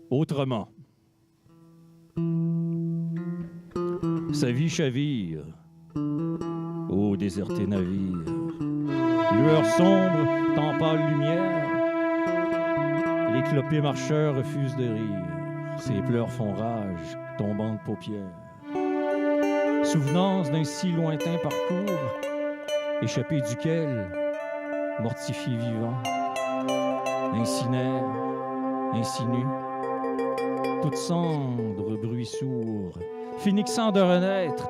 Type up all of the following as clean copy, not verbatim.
autrement. Sa vie chavire, ô déserté navire, lueur sombre, temps pâle lumière, les clopés marcheurs refusent de rire, ses pleurs font rage, tombant de paupières. Souvenance d'un si lointain parcours, échappé duquel, mortifié vivant, incinère, insinue, toute cendre, bruit sourd, finissant de renaître,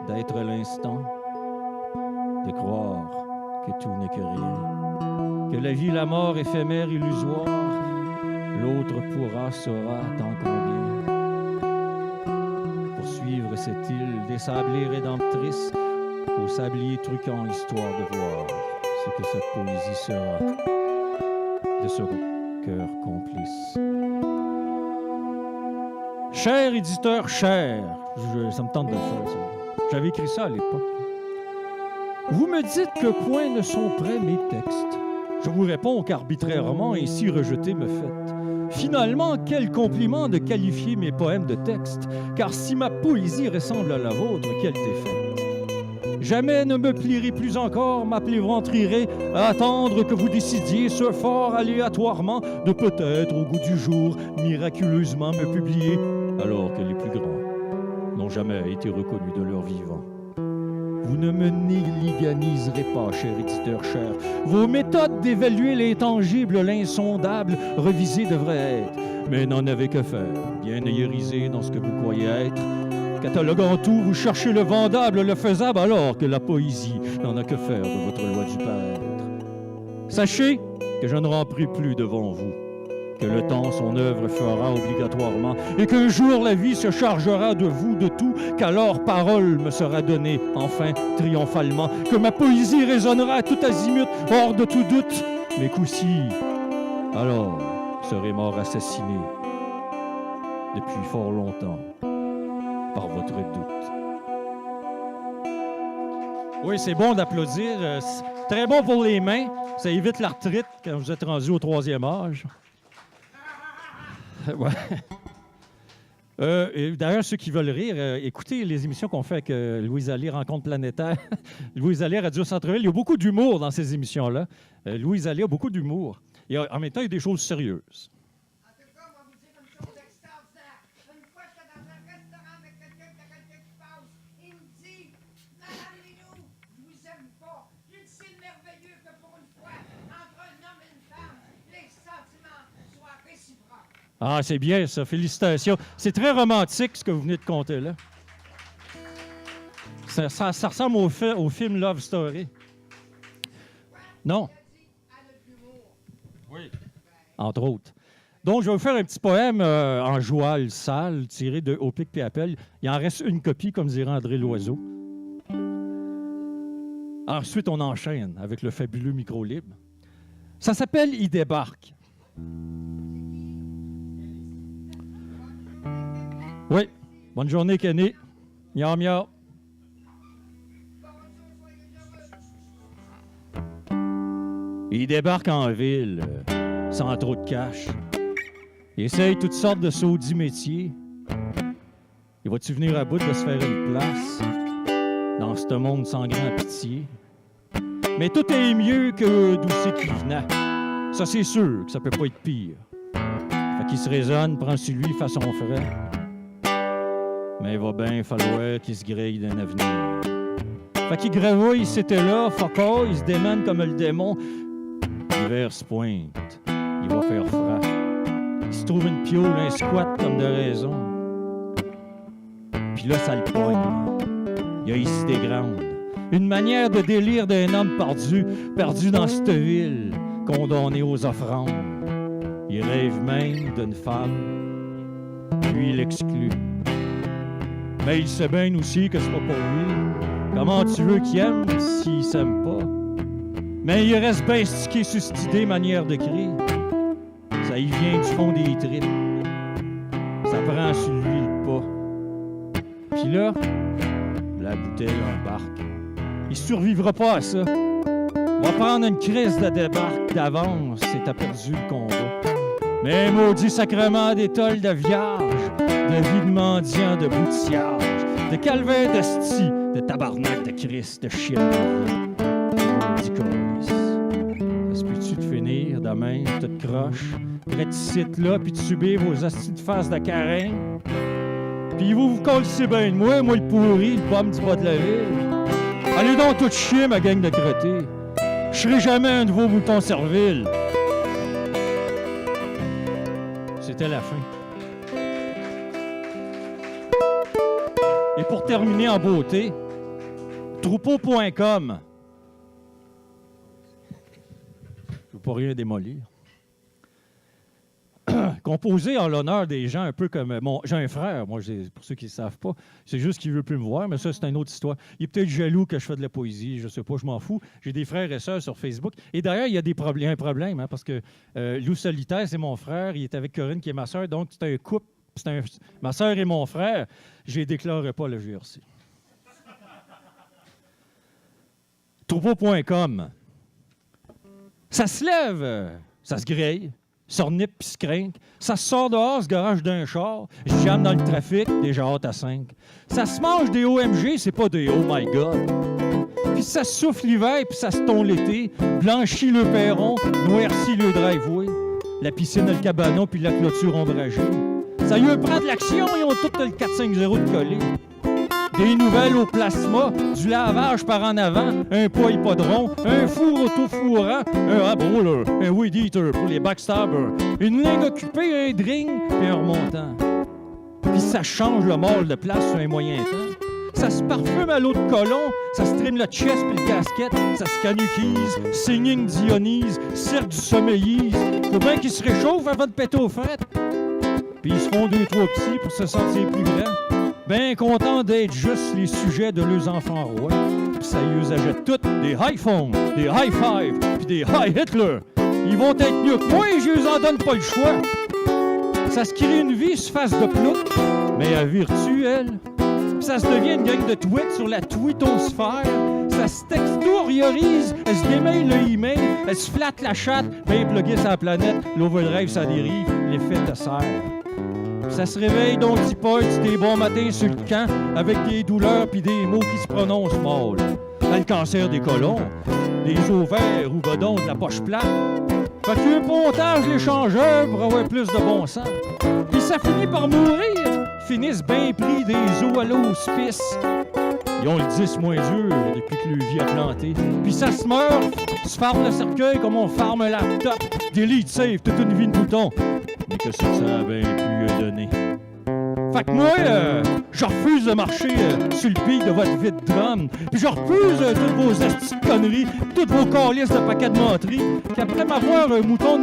d'être l'instant, de croire que tout n'est que rien, que la vie, la mort éphémère, illusoire, l'autre pourra, saura, tant combien. Poursuivre cette île des sablés rédemptrices, au sablier truquant, histoire de voir ce que cette poésie sera de ce cœur complice. Cher éditeur, cher, ça me tente de le faire, ça. J'avais écrit ça à l'époque. Vous me dites que point ne sont prêts mes textes. Je vous réponds qu'arbitrairement ainsi rejeté me faites. Finalement, quel compliment de qualifier mes poèmes de texte, car si ma poésie ressemble à la vôtre, quelle défaite. Jamais ne me plierai plus encore, ma plaisanterie à attendre que vous décidiez ce fort aléatoirement de peut-être au goût du jour miraculeusement me publier, alors que les plus grands n'ont jamais été reconnus de leur vivant. Vous ne me négliganiserez pas, cher éditeur cher. Vos méthodes d'évaluer l'intangible, l'insondable, revisées devraient être, mais n'en avez que faire, bien ailleurs dans ce que vous croyez être. Cataloguant tout, vous cherchez le vendable, le faisable, alors que la poésie n'en a que faire de votre loi du paraître. Sachez que je ne ramperai plus devant vous, que le temps son œuvre fera obligatoirement, et qu'un jour la vie se chargera de vous, de tout, qu'alors parole me sera donnée, enfin, triomphalement, que ma poésie résonnera à tout azimut, hors de tout doute, mais qu'aussi, alors, serez mort assassiné, depuis fort longtemps, par votre doute. Oui, c'est bon d'applaudir, c'est très bon pour les mains, ça évite l'arthrite quand vous êtes rendu au 3e âge. Ouais. D'ailleurs, ceux qui veulent rire, écoutez les émissions qu'on fait avec Louise Allais, Rencontre planétaire. Louise Allais, Radio Centre-Ville, il y a beaucoup d'humour dans ces émissions-là. Louise Allais a beaucoup d'humour. Et en même temps, il y a des choses sérieuses. En tout cas, on va vous dire une chose extraordinaire. Une fois, j'étais dans un restaurant avec quelqu'un qui passe. Il me dit, Madame Minou, je vous aime pas. J'ai dit, c'est merveilleux que pour une fois, entre un homme et une femme, les sentiments soient réciproques. Ah, c'est bien ça. Félicitations. C'est très romantique, ce que vous venez de conter, là. Ça ressemble au film Love Story. Non? Oui. Entre autres. Donc, je vais vous faire un petit poème en joual sale, tiré de Au pic puis appel. Il en reste une copie, comme dirait André Loiseau. Ensuite, on enchaîne avec le fabuleux micro libre. Ça s'appelle « Il débarque ». Oui. Bonne journée, Kenny. Miam, miam. Il débarque en ville, sans trop de cash. Il essaye toutes sortes de saudis métiers. Il va-tu venir à bout de se faire une place dans ce monde sans grand pitié? Mais tout est mieux que d'où c'est qu'il venait. Ça, c'est sûr que ça peut pas être pire. Fait qu'il se raisonne, prend sur lui façon frais. Mais il va bien falloir qu'il se grille d'un avenir. Fait qu'il gravouille, c'était là, fuck all, il se démène comme le démon. L'hiver se pointe, il va faire froid. Il se trouve une piole, un squat comme de raison. Puis là, ça le poigne. Il y a ici des grandes. Une manière de délire d'un homme perdu dans cette ville, condamné aux offrandes. Il rêve même d'une femme, puis il l'exclut. Mais il sait bien aussi que c'est pas pour lui. Comment tu veux qu'il aime s'il s'aime pas? Mais il reste bien stické sur cette idée, manière de crier. Ça y vient du fond des tripes. Ça prend sur lui le pas. Puis là, la bouteille embarque. Il survivra pas à ça. Il va prendre une crise de débarque d'avance et t'as perdu le combat. Mais maudit sacrement d'étoiles de vierge, de vie de mendiant, de boutillage, de calvaire d'hostie, de tabarnak, de Christ, de chien de maudit calice. Ça se peut-tu de finir demain, toute croche, près de site là, puis de subir vos hosties de face de carin? Puis vous collez bien de moi le pourri, le pomme du bas de la ville. Allez donc tout chier, ma gang de crottés. Je serai jamais un nouveau mouton servile. C'était la fin. Et pour terminer en beauté, troupeau.com. Je ne veux pas rien démolir. Composé en l'honneur des gens, un peu comme... j'ai un frère, moi, pour ceux qui ne savent pas. C'est juste qu'il ne veut plus me voir, mais ça, c'est une autre histoire. Il est peut-être jaloux que je fais de la poésie, je ne sais pas, je m'en fous. J'ai des frères et sœurs sur Facebook. Et d'ailleurs, il y a un problème, hein, parce que Lou Solitaire, c'est mon frère. Il est avec Corinne, qui est ma sœur. Donc, c'est un couple. Ma sœur et mon frère. Je ne déclarerai pas le GRC. Troupeau.com. Ça se lève, ça se grille. S'ornipe pis se crinque. Ça se sort dehors, se garage d'un char. Je jamme dans le trafic, déjà hâte à 5. Ça se mange des OMG, c'est pas des oh my god. Puis ça souffle l'hiver, puis ça se tombe l'été. Blanchit le perron, noircit le driveway. La piscine, le cabanon, puis la clôture ombragée. Ça y est, prend de l'action, ils ont tout le 4-5-0 de collé. Des nouvelles au plasma, du lavage par en avant, un poids hippodrome, un four auto-fourrant, un hab-roller, un weed-eater pour les backstabbers, une ligne occupée, un drink et un remontant. Puis ça change le mâle de place sur un moyen temps. Ça se parfume à l'eau de colon, ça se trime le chest puis le casquette, ça se canuquise, singing Dionise, cirque du sommeillise. Faut bien qu'ils se réchauffent avant de péter aux frettes. Puis ils se font 2-3 petits pour se sentir plus grands. Bien contents d'être juste les sujets de leurs enfants rois. Puis ça y eux achète toutes des iPhones, des High-Five, puis des High-Hitler. Ils vont être mieux que moi et je les en donne pas le choix. Ça se crée une vie sur face de plouc, mais à virtuelle. Puis ça se devient une gang de tweets sur la twittosphère. Ça se textoriorise, elle se démaille le email, elle se flatte la chatte, bien pluguée sur la planète, l'overdrive, ça dérive, l'effet te serre. Ça se réveille donc d'hypothèses des bons matins sur le camp avec des douleurs puis des mots qui se prononcent mal. Dans le cancer des côlons, des ovaires ou bedons de la poche plate. Fait que le pontage l'échangeur pour avoir plus de bon sens. Puis ça finit par mourir. Finissent bien pris des os à l'hospice. Ils ont le 10 moins dur depuis que le vie a planté. Puis ça se meurt, se farme le cercueil comme on farme un laptop. Delete save toute une vie de bouton. Mais que ça a bien pu donner. Fait que moi, je refuse de marcher sur le pic de votre vide drum. Puis je refuse toutes vos astuces de conneries, toutes vos calices de paquets de menteries. Qu'après m'avoir un mouton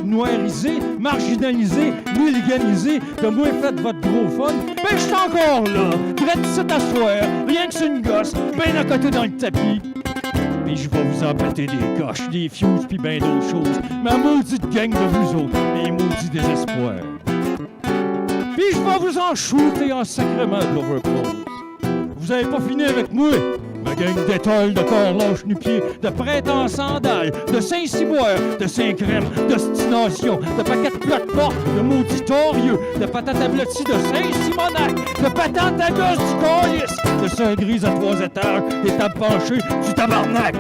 noirisé, marginalisé, mulliganisé, de moi fait votre gros fun, ben je suis encore là, prêt ici t'asseoir, rien que sur une gosse, bien à côté dans le tapis. Puis je vais vous en péter des coches, des fuses, puis bien d'autres choses. Ma maudite gang de vous autres, mes maudits désespoirs. Puis je vais vous en shooter en sacrement de l'overclose. Vous avez pas fini avec moi, ma gang d'étoiles, de corps lâche nu-pieds, de prêtres en sandales, de Saint-Cyboire, de Saint-Crème, d'ostination, de paquets de plats de porte, de maudits torieux, de patates à blottis de Saint-Simonac, de patates à gosse du calice, de Saint-Grise à 3 étages, des tables penchées, du tabarnak.